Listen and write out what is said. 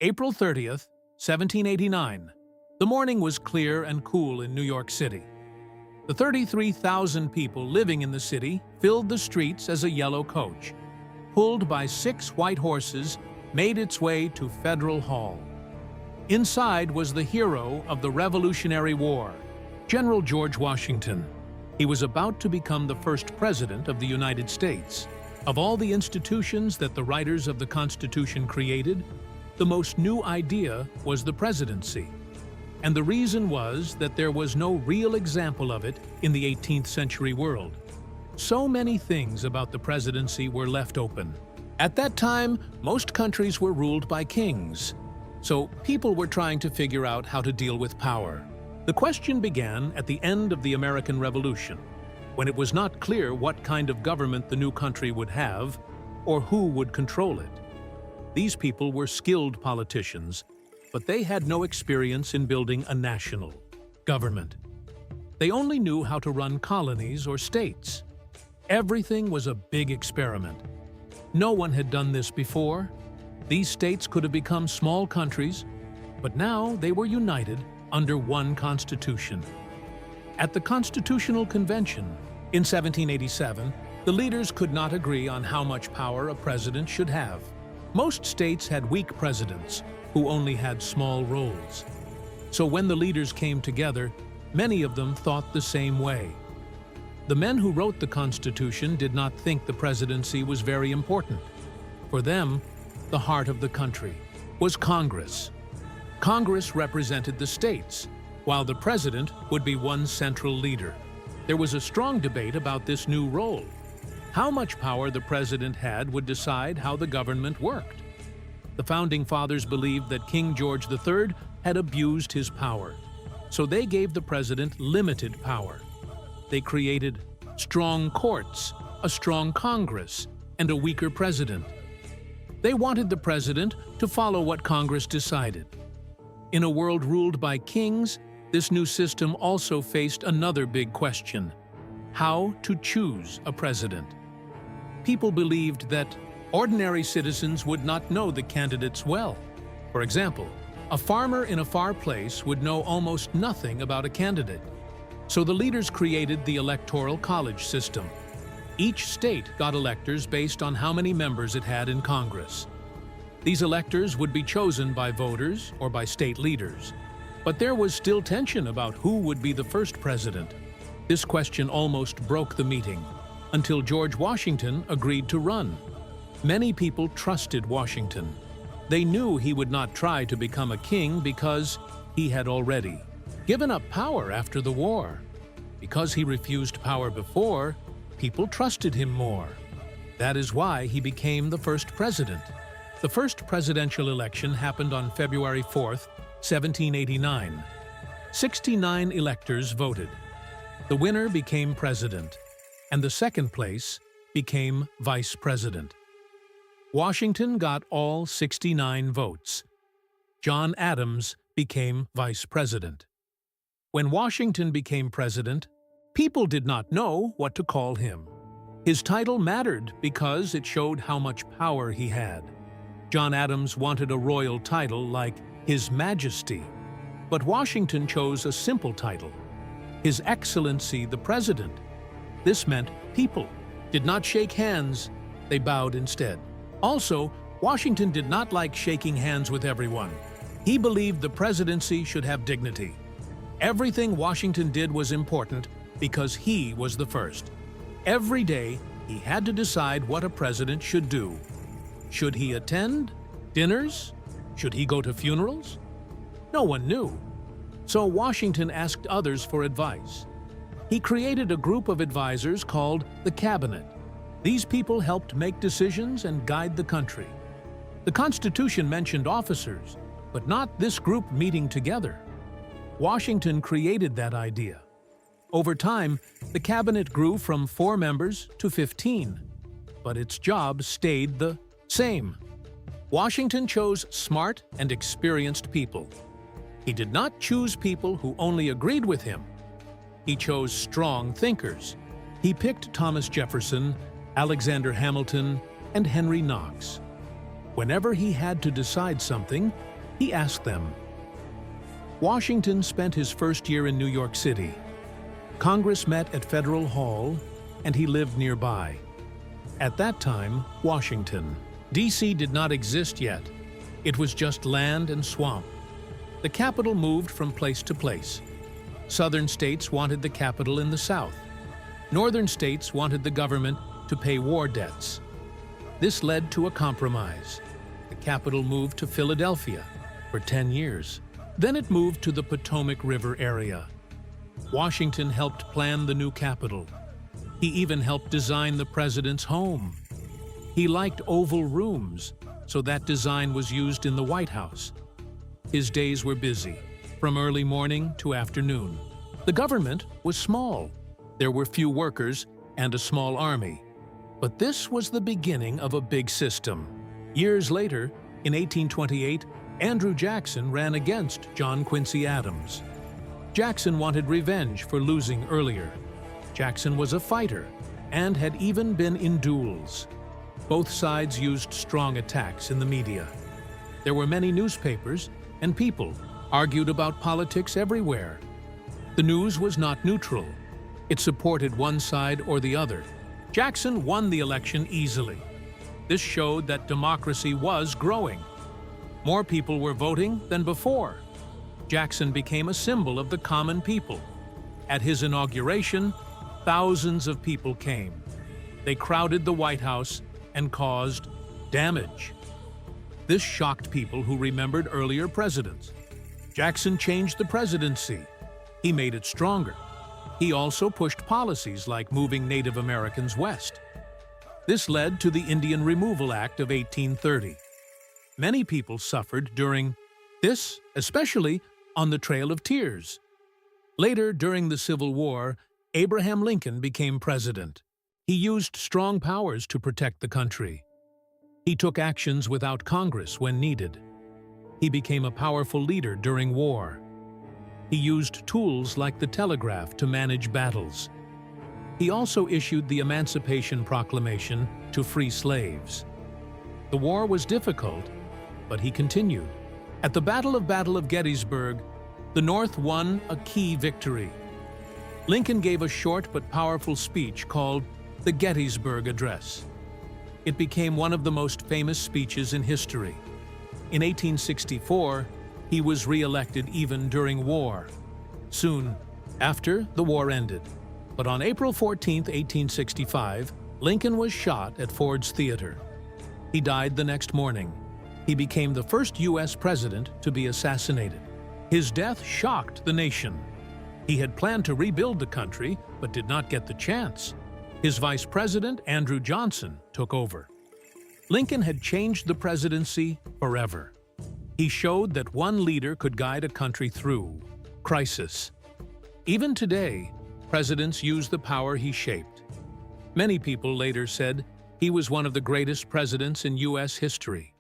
April 30th, 1789. The morning was clear and cool in New York City. The 33,000 people living in the city filled the streets as a yellow coach, pulled by 6 white horses, made its way to Federal Hall. Inside was the hero of the Revolutionary War, General George Washington. He was about to become the first president of the United States. Of all the institutions that the writers of the Constitution created, the most new idea was the presidency. And the reason was that there was no real example of it in the 18th century world. So many things about the presidency were left open. At that time, most countries were ruled by kings. So people were trying to figure out how to deal with power. The question began at the end of the American Revolution, when it was not clear what kind of government the new country would have or who would control it. These people were skilled politicians, but they had no experience in building a national government. They only knew how to run colonies or states. Everything was a big experiment. No one had done this before. These states could have become small countries, but now they were united under one constitution. At the Constitutional Convention in 1787, the leaders could not agree on how much power a president should have. Most states had weak presidents who only had small roles. So when the leaders came together, many of them thought the same way. The men who wrote the Constitution did not think the presidency was very important. For them, the heart of the country was Congress. Congress represented the states, while the president would be one central leader. There was a strong debate about this new role. How much power the president had would decide how the government worked. The Founding Fathers believed that King George III had abused his power, so they gave the president limited power. They created strong courts, a strong Congress, and a weaker president. They wanted the president to follow what Congress decided. In a world ruled by kings, this new system also faced another big question: how to choose a president. People believed that ordinary citizens would not know the candidates well. For example, a farmer in a far place would know almost nothing about a candidate. So the leaders created the Electoral College system. Each state got electors based on how many members it had in Congress. These electors would be chosen by voters or by state leaders. But there was still tension about who would be the first president. This question almost broke the meeting, until George Washington agreed to run. Many people trusted Washington. They knew he would not try to become a king because he had already given up power after the war. Because he refused power before, people trusted him more. That is why he became the first president. The first presidential election happened on February 4th, 1789. 69 electors voted. The winner became president, and the second place became vice president. Washington got all 69 votes. John Adams became vice president. When Washington became president, people did not know what to call him. His title mattered because it showed how much power he had. John Adams wanted a royal title like His Majesty, but Washington chose a simple title, His Excellency the President. This meant people did not shake hands, they bowed instead. Also, Washington did not like shaking hands with everyone. He believed the presidency should have dignity. Everything Washington did was important because he was the first. Every day, he had to decide what a president should do. Should he attend dinners? Should he go to funerals? No one knew. So Washington asked others for advice. He created a group of advisors called the Cabinet. These people helped make decisions and guide the country. The Constitution mentioned officers, but not this group meeting together. Washington created that idea. Over time, the cabinet grew from 4 members to 15, but its job stayed the same. Washington chose smart and experienced people. He did not choose people who only agreed with him. He chose strong thinkers. He picked Thomas Jefferson, Alexander Hamilton, and Henry Knox. Whenever he had to decide something, He asked them. Washington spent his first year in New York City. Congress met at Federal Hall, and he lived nearby. At that time, Washington, D.C. did not exist yet. It was just land and swamp. The capital moved from place to place. Southern states wanted the capital in the South. Northern states wanted the government to pay war debts. This led to a compromise. The capital moved to Philadelphia for 10 years. Then it moved to the Potomac River area. Washington helped plan the new capital. He even helped design the president's home. He liked oval rooms, so that design was used in the White House. His days were busy, from early morning to afternoon. The government was small. There were few workers and a small army. But this was the beginning of a big system. Years later, in 1828, Andrew Jackson ran against John Quincy Adams. Jackson wanted revenge for losing earlier. Jackson was a fighter and had even been in duels. Both sides used strong attacks in the media. There were many newspapers, and people argued about politics everywhere. The news was not neutral. It supported one side or the other. Jackson won the election easily. This showed that democracy was growing. More people were voting than before. Jackson became a symbol of the common people. At his inauguration, thousands of people came. They crowded the White House and caused damage. This shocked people who remembered earlier presidents. Jackson changed the presidency. He made it stronger. He also pushed policies like moving Native Americans west. This led to the Indian Removal Act of 1830. Many people suffered during this, especially on the Trail of Tears. Later, during the Civil War, Abraham Lincoln became president. He used strong powers to protect the country. He took actions without Congress when needed. He became a powerful leader during war. He used tools like the telegraph to manage battles. He also issued the Emancipation Proclamation to free slaves. The war was difficult, but he continued. At the Battle of Gettysburg, the North won a key victory. Lincoln gave a short but powerful speech called the Gettysburg Address. It became one of the most famous speeches in history. In 1864, he was re-elected even during war. Soon after, the war ended. But on April 14, 1865, Lincoln was shot at Ford's Theater. He died the next morning. He became the first U.S. president to be assassinated. His death shocked the nation. He had planned to rebuild the country, but did not get the chance. His vice president, Andrew Johnson, took over. Lincoln had changed the presidency forever. He showed that one leader could guide a country through crisis. Even today, presidents use the power he shaped. Many people later said he was one of the greatest presidents in U.S. history.